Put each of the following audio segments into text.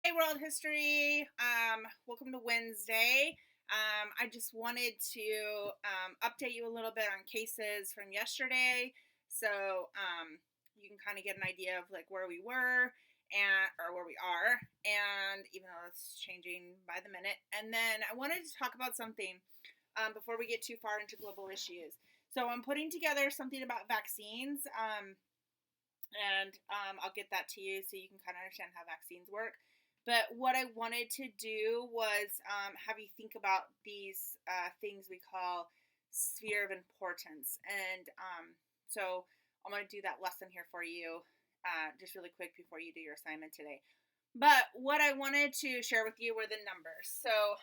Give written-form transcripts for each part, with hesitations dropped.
Hey, world history. Welcome to Wednesday. I just wanted to update you a little bit on cases from yesterday, so you can kind of get an idea of like where we were and or where we are, and even though it's changing by the minute. And then I wanted to talk about something before we get too far into global issues. So I'm putting together something about vaccines. And I'll get that to you so you can kind of understand how vaccines work. But what I wanted to do was have you think about these things we call sphere of importance. And so I'm going to do that lesson here for you just really quick before you do your assignment today. But what I wanted to share with you were the numbers. So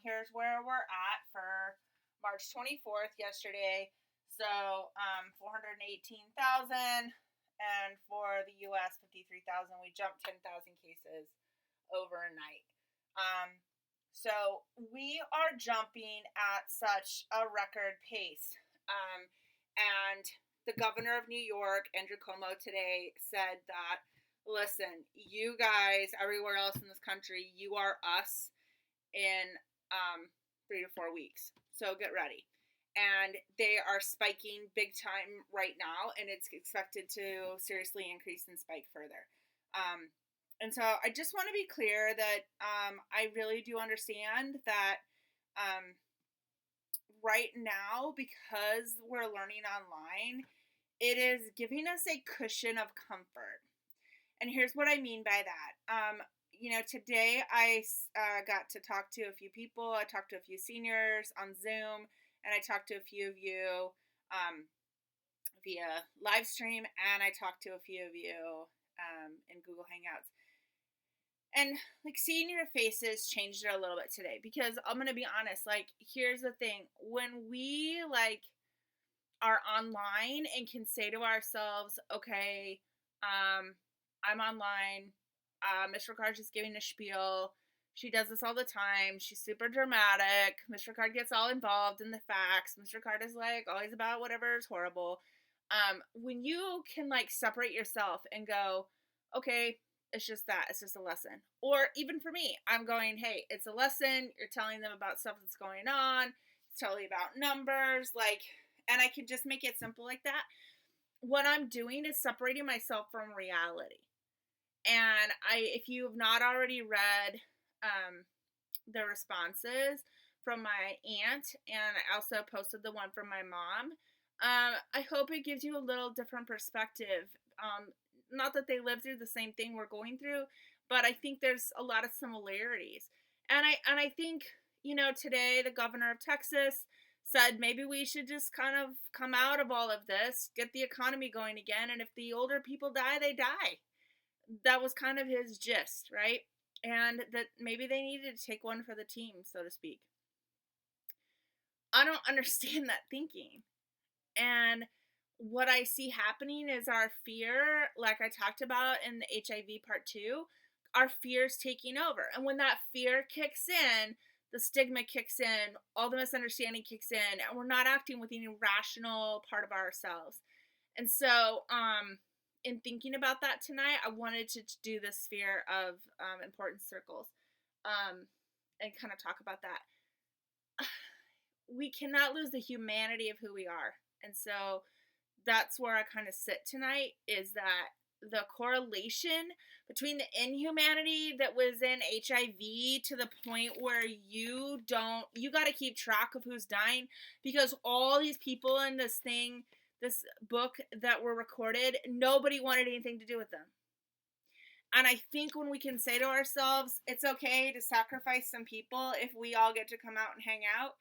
here's where we're at for March 24th, yesterday. So 418,000. And for the US, 53,000. We jumped 10,000 cases overnight. So we are jumping at such a record pace. And the governor of New York, Andrew Cuomo, today said that, listen, you guys, everywhere else in this country, you are us in 3 to 4 weeks. So get ready. And they are spiking big time right now, and it's expected to seriously increase and spike further. And so I just want to be clear that I really do understand that right now, because we're learning online, it is giving us a cushion of comfort. And here's what I mean by that. Today I got to talk to a few people. I talked to a few seniors on Zoom, and I talked to a few of you via live stream, and I talked to a few of you in Google Hangouts. And like seeing your faces changed it a little bit today, because I'm gonna be honest. Like, here's the thing: when we are online and can say to ourselves, "Okay, I'm online. Miss Ricard's just giving a spiel. She does this all the time. She's super dramatic. Miss Ricard gets all involved in the facts. Miss Ricard is always about whatever is horrible." When you can separate yourself and go, okay, it's just that. It's just a lesson. Or even for me, I'm going, hey, it's a lesson. You're telling them about stuff that's going on. It's totally about numbers. And I can just make it simple like that. What I'm doing is separating myself from reality. And if you have not already read the responses from my aunt, and I also posted the one from my mom, I hope it gives you a little different perspective. Not that they live through the same thing we're going through, but I think there's a lot of similarities. And I think, today the governor of Texas said maybe we should just kind of come out of all of this, get the economy going again, and if the older people die, they die. That was kind of his gist, right? And that maybe they needed to take one for the team, so to speak. I don't understand that thinking. And what I see happening is our fear, like I talked about in the HIV part 2, our fear's taking over. And when that fear kicks in, the stigma kicks in, all the misunderstanding kicks in, and we're not acting with any rational part of ourselves. And so, in thinking about that tonight, I wanted to do this sphere of importance circles and kind of talk about that. We cannot lose the humanity of who we are. And so that's where I kind of sit tonight, is that the correlation between the inhumanity that was in HIV to the point where you got to keep track of who's dying, because all these people in this book that were recorded, nobody wanted anything to do with them. And I think when we can say to ourselves, it's okay to sacrifice some people if we all get to come out and hang out,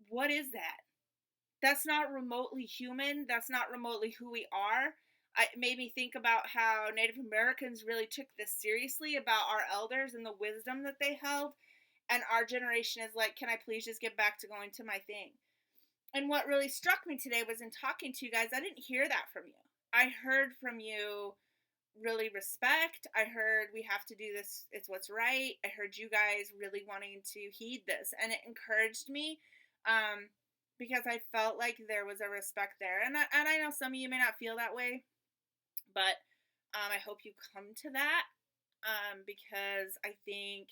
what is that? That's not remotely human. That's not remotely who we are. It made me think about how Native Americans really took this seriously, about our elders and the wisdom that they held. And our generation is like, can I please just get back to going to my thing? And what really struck me today was, in talking to you guys, I didn't hear that from you. I heard from you really respect. I heard we have to do this. It's what's right. I heard you guys really wanting to heed this. And it encouraged me because I felt like there was a respect there. And I know some of you may not feel that way, but I hope you come to that. because I think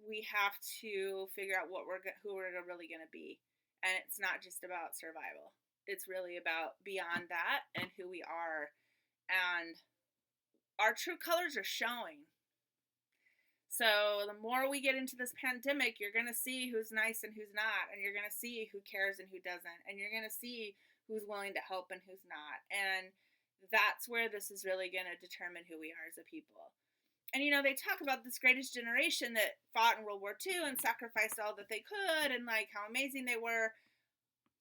we have to figure out who we're really going to be, and it's not just about survival. It's really about beyond that and who we are, and our true colors are showing. So the more we get into this pandemic, you're going to see who's nice and who's not, and you're going to see who cares and who doesn't, and you're going to see who's willing to help and who's not. And that's where this is really going to determine who we are as a people. And they talk about this greatest generation that fought in World War II and sacrificed all that they could, and like how amazing they were.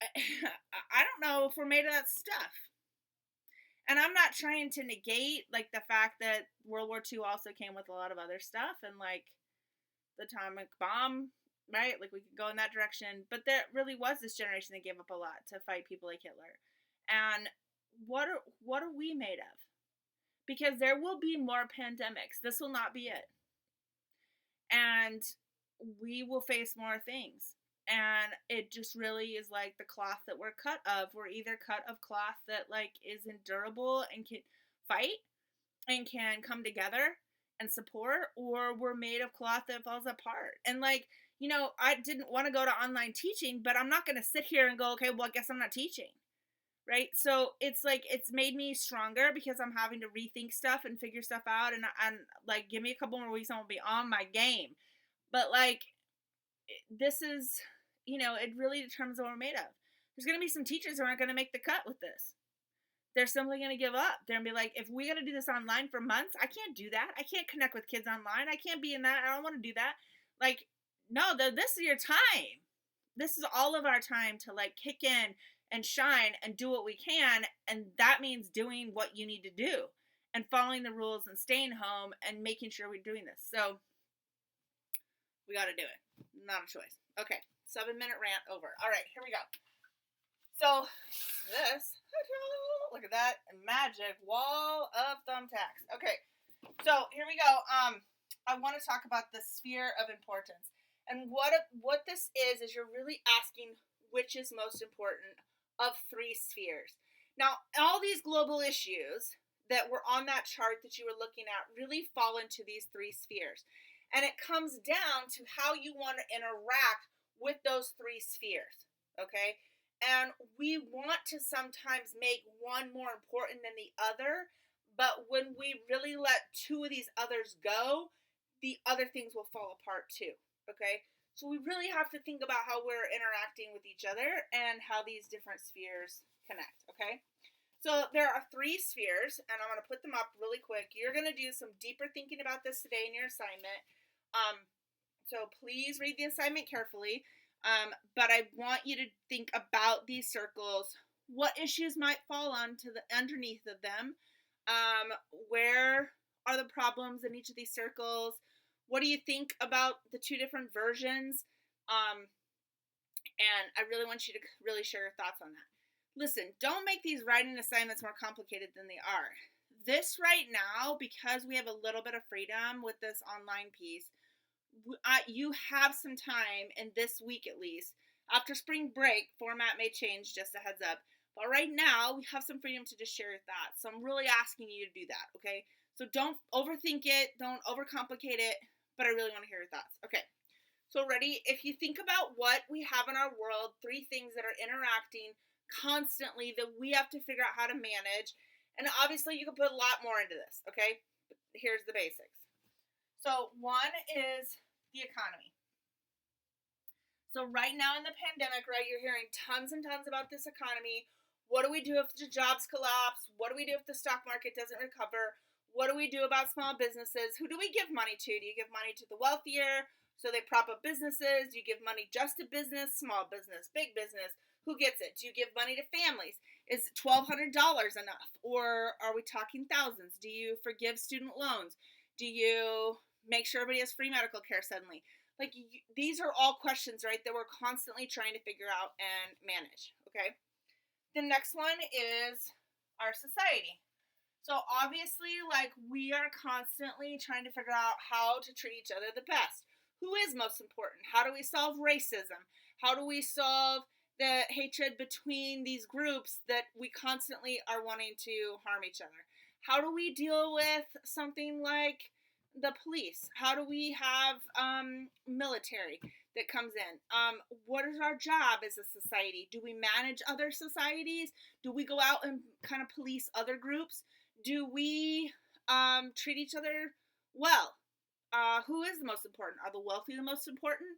I don't know if we're made of that stuff. And I'm not trying to negate like the fact that World War II also came with a lot of other stuff, and like the atomic bomb, right? Like we could go in that direction, but there really was this generation that gave up a lot to fight people like Hitler. And what are we made of? Because there will be more pandemics. This will not be it. And we will face more things. And it just really is like the cloth that we're cut of. We're either cut of cloth that like is endurable and can fight and can come together and support, or we're made of cloth that falls apart. And like, I didn't want to go to online teaching, but I'm not going to sit here and go, okay, well, I guess I'm not teaching. Right? So it's like, it's made me stronger because I'm having to rethink stuff and figure stuff out. And like, give me a couple more weeks and I'll be on my game. But like, this is, it really determines what we're made of. There's going to be some teachers who aren't going to make the cut with this. They're simply going to give up. They're going to be like, if we got to do this online for months, I can't do that. I can't connect with kids online. I can't be in that. I don't want to do that. Like, no, this is your time. This is all of our time to like kick in and shine and do what we can. And that means doing what you need to do and following the rules and staying home and making sure we're doing this. So we got to do it. Not a choice. Okay. 7-minute rant over. All right, here we go. So this, look at that magic wall of thumbtacks. Okay. So here we go. I want to talk about the sphere of importance. And what this is you're really asking which is most important of 3 spheres. Now, all these global issues that were on that chart that you were looking at really fall into these 3 spheres. And it comes down to how you want to interact with those 3 spheres, okay? And we want to sometimes make one more important than the other, but when we really let 2 of these others go, the other things will fall apart too, okay? So we really have to think about how we're interacting with each other and how these different spheres connect, okay? So there are 3 spheres, and I'm going to put them up really quick. You're going to do some deeper thinking about this today in your assignment. So please read the assignment carefully. But I want you to think about these circles. What issues might fall underneath of them? Where are the problems in each of these circles? What do you think about the 2 different versions? And I really want you to really share your thoughts on that. Listen, don't make these writing assignments more complicated than they are. This right now, because we have a little bit of freedom with this online piece, you have some time, in this week at least. After spring break, format may change, just a heads up. But right now, we have some freedom to just share your thoughts. So I'm really asking you to do that, okay? So don't overthink it, don't overcomplicate it, but I really want to hear your thoughts. Okay, so ready? If you think about what we have in our world, 3 things that are interacting constantly that we have to figure out how to manage. And obviously, you can put a lot more into this, okay? But here's the basics. So one is the economy. So right now in the pandemic, right, you're hearing tons and tons about this economy. What do we do if the jobs collapse? What do we do if the stock market doesn't recover? What do we do about small businesses? Who do we give money to? Do you give money to the wealthier so they prop up businesses? Do you give money just to business, small business, big business? Who gets it? Do you give money to families? Is $1,200 enough? Or are we talking thousands? Do you forgive student loans? Do you make sure everybody has free medical care suddenly? Like, these are all questions, right, that we're constantly trying to figure out and manage, okay? The next one is our society. So obviously, like, we are constantly trying to figure out how to treat each other the best. Who is most important? How do we solve racism? How do we solve the hatred between these groups that we constantly are wanting to harm each other? How do we deal with something like the police? How do we have military that comes in? What is our job as a society? Do we manage other societies? Do we go out and kind of police other groups? Do we treat each other well? Who is the most important? Are the wealthy the most important?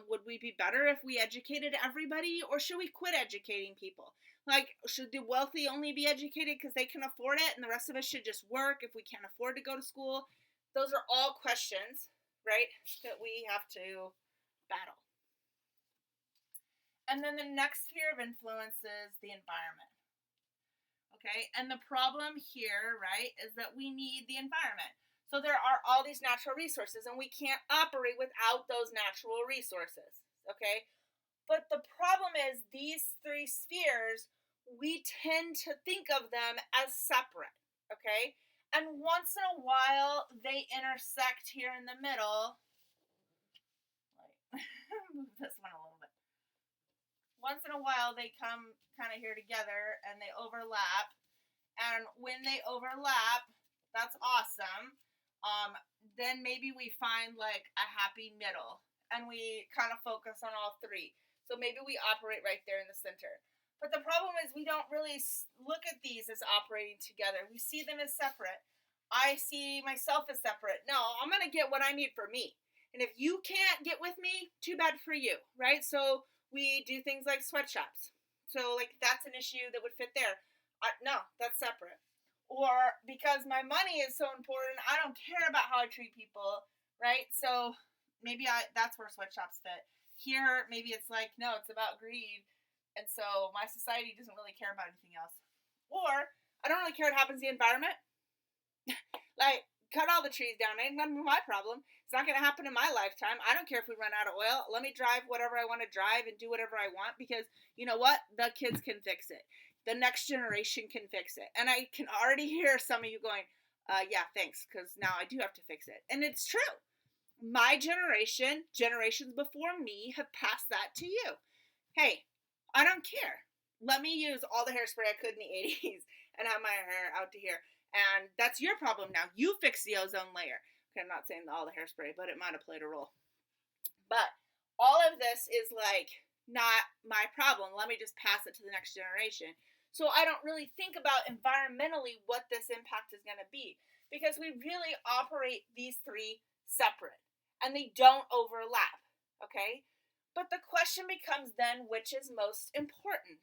Would we be better if we educated everybody, or should we quit educating people? Like, should the wealthy only be educated because they can afford it, and the rest of us should just work if we can't afford to go to school? Those are all questions, right, that we have to battle. And then the next sphere of influence is the environment. Okay, and the problem here, right, is that we need the environment. So there are all these natural resources, and we can't operate without those natural resources. Okay, but the problem is these three spheres, we tend to think of them as separate. Okay, and once in a while they intersect here in the middle. Move this one a little bit. Once in a while they come kind of here together and they overlap, and when they overlap, that's awesome. Then maybe we find like a happy middle, and we kind of focus on all three. So maybe we operate right there in the center. But the problem is we don't really look at these as operating together. We see them as separate. I see myself as separate. No, I'm going to get what I need for me. And if you can't get with me, too bad for you, right? So we do things like sweatshops. So like that's an issue that would fit there. No, that's separate. Or because my money is so important, I don't care about how I treat people, right? So maybe that's where sweatshops fit. Here, maybe it's like, no, it's about greed, and so my society doesn't really care about anything else. Or I don't really care what happens to the environment. Like, cut all the trees down. Ain't none of my problem. It's not going to happen in my lifetime. I don't care if we run out of oil. Let me drive whatever I want to drive and do whatever I want, because you know what? The kids can fix it. The next generation can fix it. And I can already hear some of you going, yeah, thanks, because now I do have to fix it. And it's true. My generation, generations before me, have passed that to you. Hey, I don't care. Let me use all the hairspray I could in the 80s and have my hair out to here. And that's your problem now. You fix the ozone layer. Okay, I'm not saying all the hairspray, but it might have played a role. But all of this is like not my problem. Let me just pass it to the next generation. So I don't really think about environmentally what this impact is going to be, because we really operate these three separate and they don't overlap. Okay? But the question becomes then, which is most important?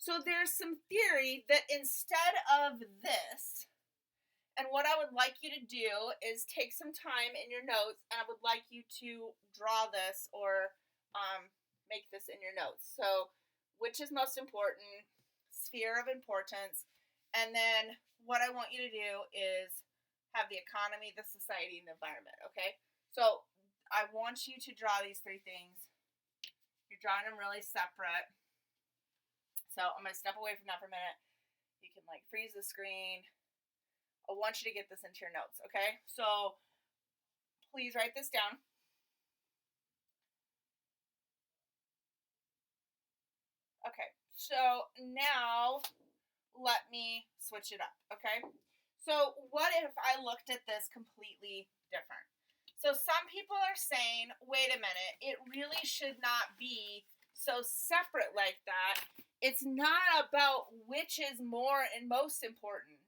So there's some theory that instead of this, and what I would like you to do is take some time in your notes, and I would like you to draw this or make this in your notes. So which is most important, sphere of importance, and then what I want you to do is have the economy, the society, and the environment, okay? So I want you to draw these three things. You're drawing them really separate. So I'm going to step away from that for a minute. You can like freeze the screen. I want you to get this into your notes, okay? So please write this down. Okay, so now let me switch it up, okay? So what if I looked at this completely different? So some people are saying, wait a minute, it really should not be so separate like that. It's not about which is more and most important.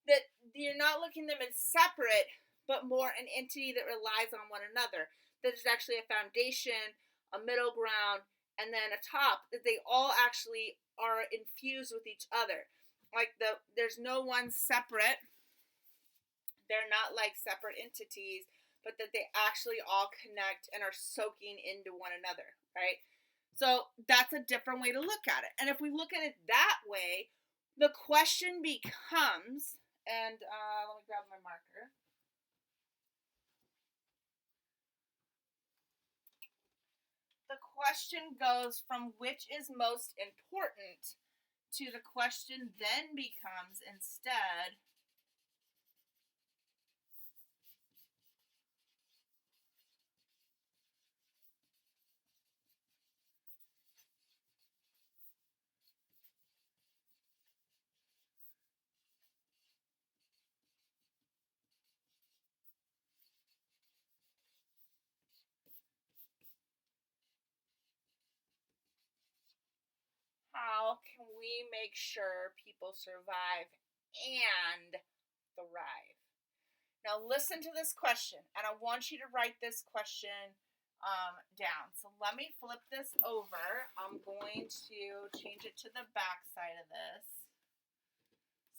That you're not looking at them as separate, but more an entity that relies on one another. That there's actually a foundation, a middle ground, and then a top, that they all actually are infused with each other. Like there's no one separate. They're not like separate entities, but that they actually all connect and are soaking into one another, right? So that's a different way to look at it. And if we look at it that way, the question becomes, and let me grab my marker. The question goes from which is most important to the question then becomes instead, how can we make sure people survive and thrive? Now listen to this question, and I want you to write this question down. So let me flip this over. I'm going to change it to the back side of this.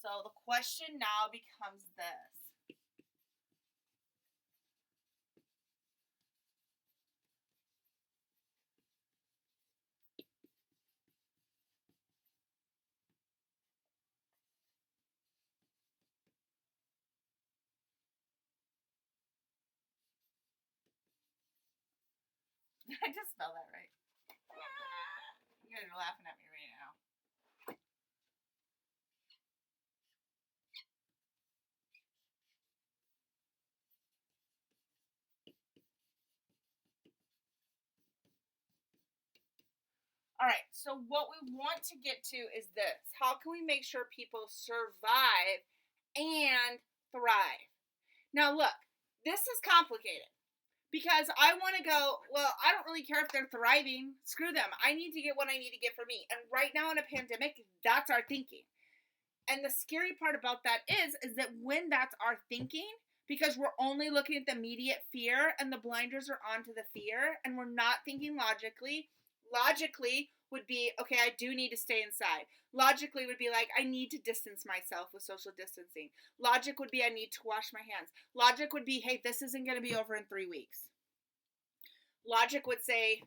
So the question now becomes this. I just spelled that right. You guys are laughing at me right now. All right, so what we want to get to is this. How can we make sure people survive and thrive? Now, look, this is complicated because I want to go, well, I don't really care if they're thriving. Screw them. I need to get what I need to get for me. And right now in a pandemic, that's our thinking. And the scary part about that is that when that's our thinking, because we're only looking at the immediate fear and the blinders are onto the fear and we're not thinking logically would be, okay, I do need to stay inside. Logically would be like, I need to distance myself with social distancing. Logic would be, I need to wash my hands. Logic would be, hey, this isn't going to be over in 3 weeks. Logic would say,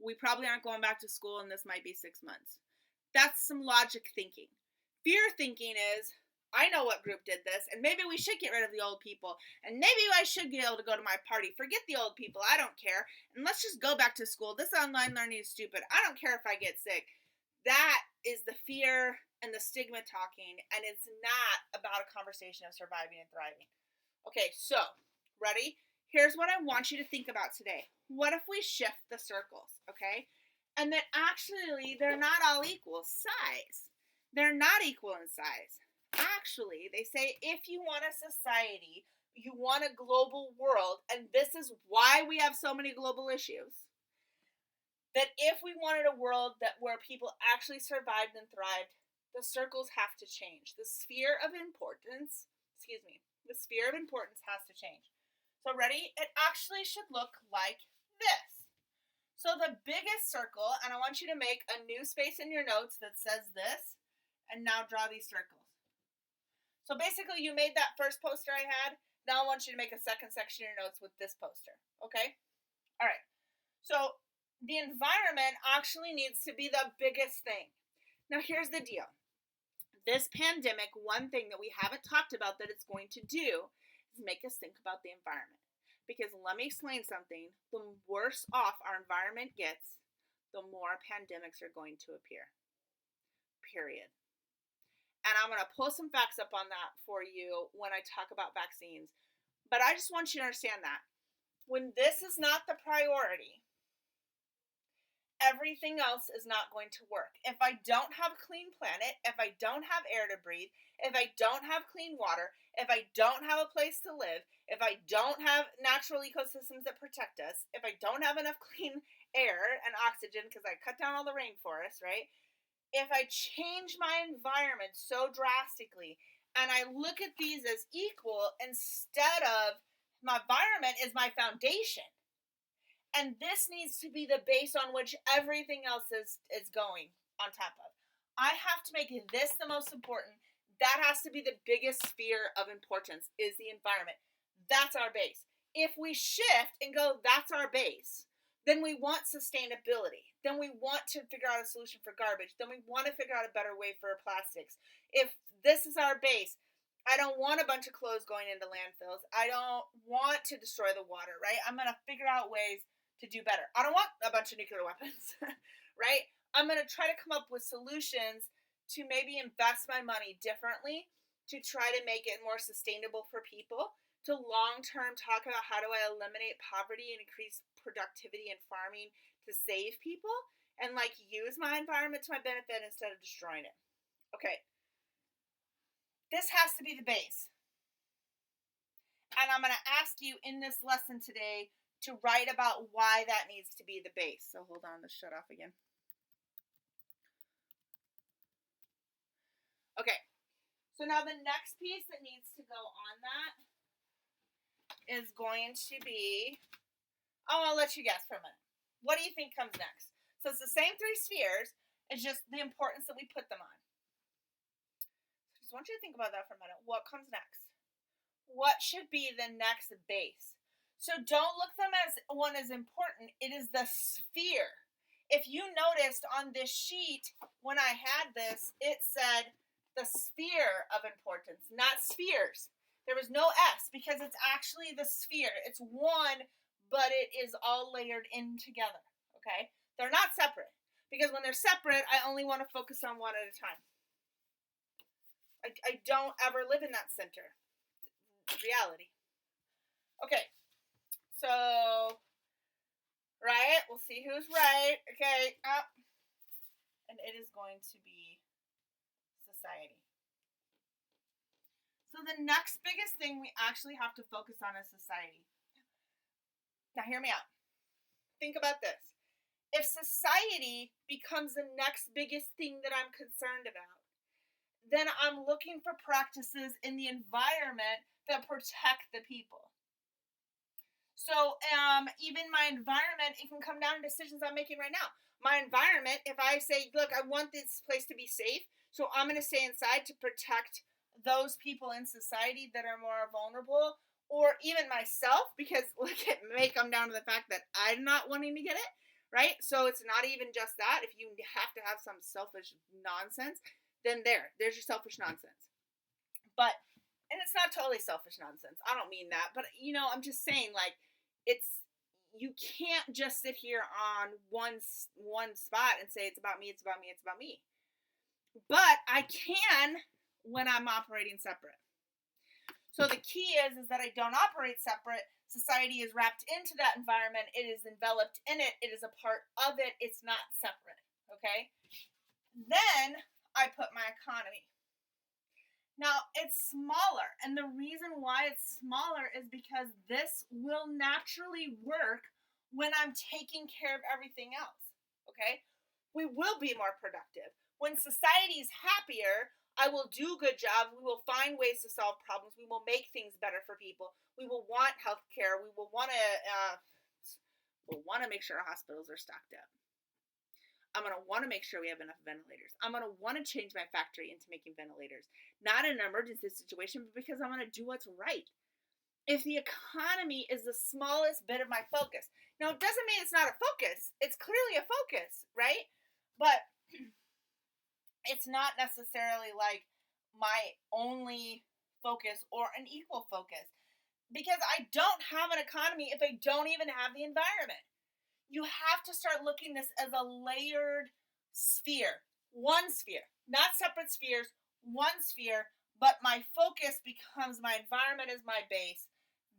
we probably aren't going back to school and this might be 6 months. That's some logic thinking. Fear thinking is, I know what group did this, and maybe we should get rid of the old people, and maybe I should be able to go to my party. Forget the old people, I don't care, and let's just go back to school. This online learning is stupid. I don't care if I get sick. That is the fear and the stigma talking, and it's not about a conversation of surviving and thriving. Okay, so, ready? Here's what I want you to think about today. What if we shift the circles, okay? And that actually they're not all equal size. They're not equal in size. Actually, they say if you want a society, you want a global world, and this is why we have so many global issues. That if we wanted a world where people actually survived and thrived, the circles have to change. The sphere of importance, the sphere of importance has to change. So ready? It actually should look like this. So the biggest circle, and I want you to make a new space in your notes that says this, and now draw these circles. So basically you made that first poster I had. Now I want you to make a second section in your notes with this poster. Okay? All right. So the environment actually needs to be the biggest thing. Now here's the deal. This pandemic, one thing that we haven't talked about that it's going to do is make us think about the environment. Because let me explain something. The worse off our environment gets, the more pandemics are going to appear. Period. And I'm going to pull some facts up on that for you when I talk about vaccines. But I just want you to understand that when this is not the priority, everything else is not going to work. If I don't have a clean planet, if I don't have air to breathe, if I don't have clean water, if I don't have a place to live, if I don't have natural ecosystems that protect us, if I don't have enough clean air and oxygen because I cut down all the rainforests, right? If I change my environment so drastically and I look at these as equal instead of my environment is my foundation. And this needs to be the base on which everything else is going on top of. I have to make this the most important. That has to be the biggest sphere of importance is the environment. That's our base. If we shift and go, that's our base, then we want sustainability. Then we want to figure out a solution for garbage. Then we want to figure out a better way for plastics. If this is our base, I don't want a bunch of clothes going into landfills. I don't want to destroy the water, right? I'm going to figure out ways to do better. I don't want a bunch of nuclear weapons, right? I'm going to try to come up with solutions to maybe invest my money differently, to try to make it more sustainable for people, to long-term talk about how do I eliminate poverty and increase productivity in farming to save people and like use my environment to my benefit instead of destroying it. Okay. This has to be the base. And I'm going to ask you in this lesson today to write about why that needs to be the base. So hold on, let's shut off again. Okay. So now the next piece that needs to go on that is going to be, I'll let you guess for a minute. What do you think comes next? So it's the same three spheres, it's just the importance that we put them on. So just want you to think about that for a minute. What comes next? What should be the next base? So don't look them as one as important. It is the sphere. If you noticed on this sheet, when I had this, it said the sphere of importance, not spheres. There was no S because it's actually the sphere. It's one, but it is all layered in together, okay? They're not separate because when they're separate, I only want to focus on one at a time. I don't ever live in that center. Reality. Okay, so, right, we'll see who's right. Okay, up. And it is going to be society. So the next biggest thing we actually have to focus on is society. Now hear me out. Think about this. If society becomes the next biggest thing that I'm concerned about, then I'm looking for practices in the environment that protect the people. So even my environment, it can come down to decisions I'm making right now. My environment, if I say, look, I want this place to be safe, so I'm going to stay inside to protect those people in society that are more vulnerable, or even myself, because look, it may come down to the fact that I'm not wanting to get it, right? So it's not even just that. If you have to have some selfish nonsense, then there's your selfish nonsense. But, and it's not totally selfish nonsense. I don't mean that, but I'm just saying, like, you can't just sit here on one spot and say it's about me, it's about me, it's about me. But I can when I'm operating separate. So the key is that I don't operate separate. Society is wrapped into that environment. It is enveloped in it. It is a part of it. It's not separate. Okay? Then I put my economy. Now, it's smaller, and the reason why it's smaller is because this will naturally work when I'm taking care of everything else, okay? We will be more productive. When society is happier, I will do good jobs. We will find ways to solve problems. We will make things better for people. We will want health care. We will want to make sure our hospitals are stocked up. I'm going to want to make sure we have enough ventilators. I'm going to want to change my factory into making ventilators. Not in an emergency situation, but because I'm going to do what's right. If the economy is the smallest bit of my focus. Now, it doesn't mean it's not a focus. It's clearly a focus, right? But it's not necessarily like my only focus or an equal focus. Because I don't have an economy if I don't even have the environment. You have to start looking this as a layered sphere. One sphere. Not separate spheres. One sphere. But my focus becomes my environment as my base.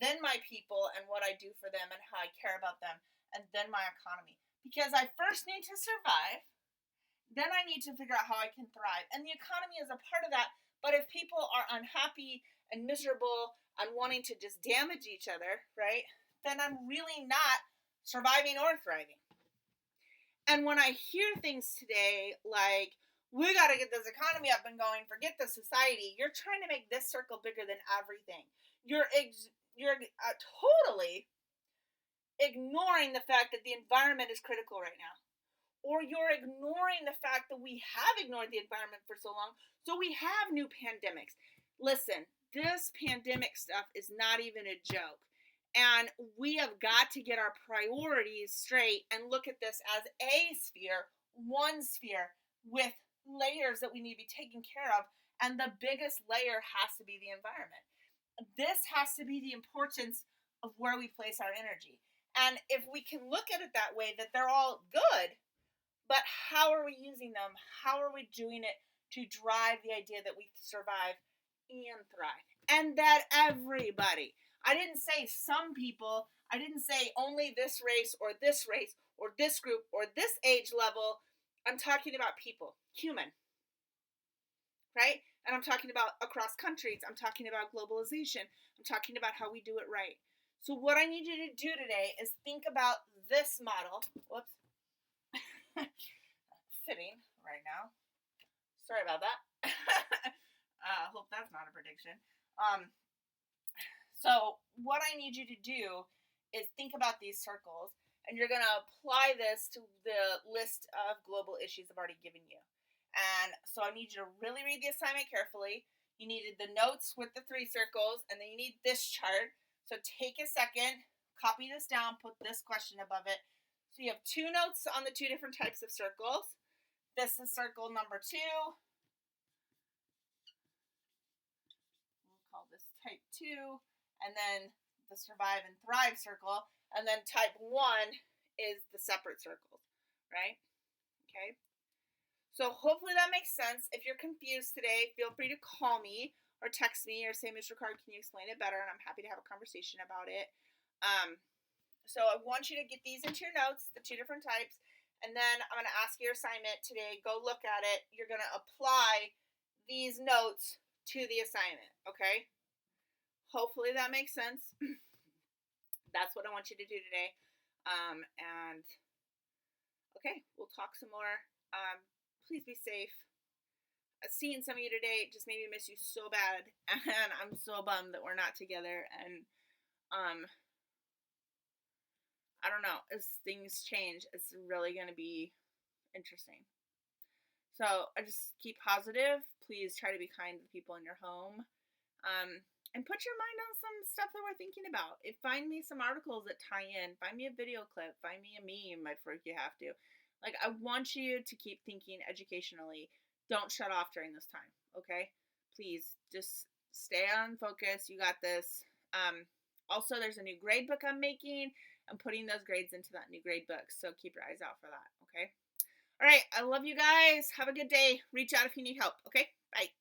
Then my people and what I do for them and how I care about them. And then my economy. Because I first need to survive. Then I need to figure out how I can thrive. And the economy is a part of that. But if people are unhappy and miserable and wanting to just damage each other, right? Then I'm really not surviving or thriving. And when I hear things today like, we got to get this economy up and going, forget the society, you're trying to make this circle bigger than everything. You're totally ignoring the fact that the environment is critical right now. Or you're ignoring the fact that we have ignored the environment for so long, so we have new pandemics. Listen, this pandemic stuff is not even a joke. And we have got to get our priorities straight and look at this as a sphere, one sphere, with layers that we need to be taken care of. And the biggest layer has to be the environment. This has to be the importance of where we place our energy. And if we can look at it that way, that they're all good, but how are we using them? How are we doing it to drive the idea that we survive and thrive? And that everybody, I didn't say some people, I didn't say only this race or this group or this age level. I'm talking about people, human, right? And I'm talking about across countries. I'm talking about globalization. I'm talking about how we do it right. So what I need you to do today is think about this model. Whoops. Fitting right now. Sorry about that. Hope that's not a prediction. Um, so what I need you to do is think about these circles, and you're going to apply this to the list of global issues I've already given you. And so I need you to really read the assignment carefully. You needed the notes with the 3 circles, and then you need this chart. So take a second, copy this down, put this question above it. So you have 2 notes on the 2 different types of circles. This is circle number 2. We'll call this type 2. And then the survive and thrive circle. And then type 1 is the separate circles, right? Okay. So hopefully that makes sense. If you're confused today, feel free to call me or text me or say, Mr. Card, can you explain it better? And I'm happy to have a conversation about it. So I want you to get these into your notes, the 2 different types, and then I'm going to ask your assignment today. Go look at it. You're going to apply these notes to the assignment, okay? Hopefully that makes sense. That's what I want you to do today. And okay, we'll talk some more. Please be safe. Seeing some of you today just made me miss you so bad, and I'm so bummed that we're not together. And I don't know, as things change, it's really going to be interesting. So I just keep positive. Please try to be kind to the people in your home. And put your mind on some stuff that we're thinking about. Find me some articles that tie in. Find me a video clip. Find me a meme if you have to. Like, I want you to keep thinking educationally. Don't shut off during this time, okay? Please, just stay on focus. You got this. Also, there's a new grade book I'm making. I'm putting those grades into that new grade book, so keep your eyes out for that, okay? All right, I love you guys. Have a good day. Reach out if you need help, okay? Bye.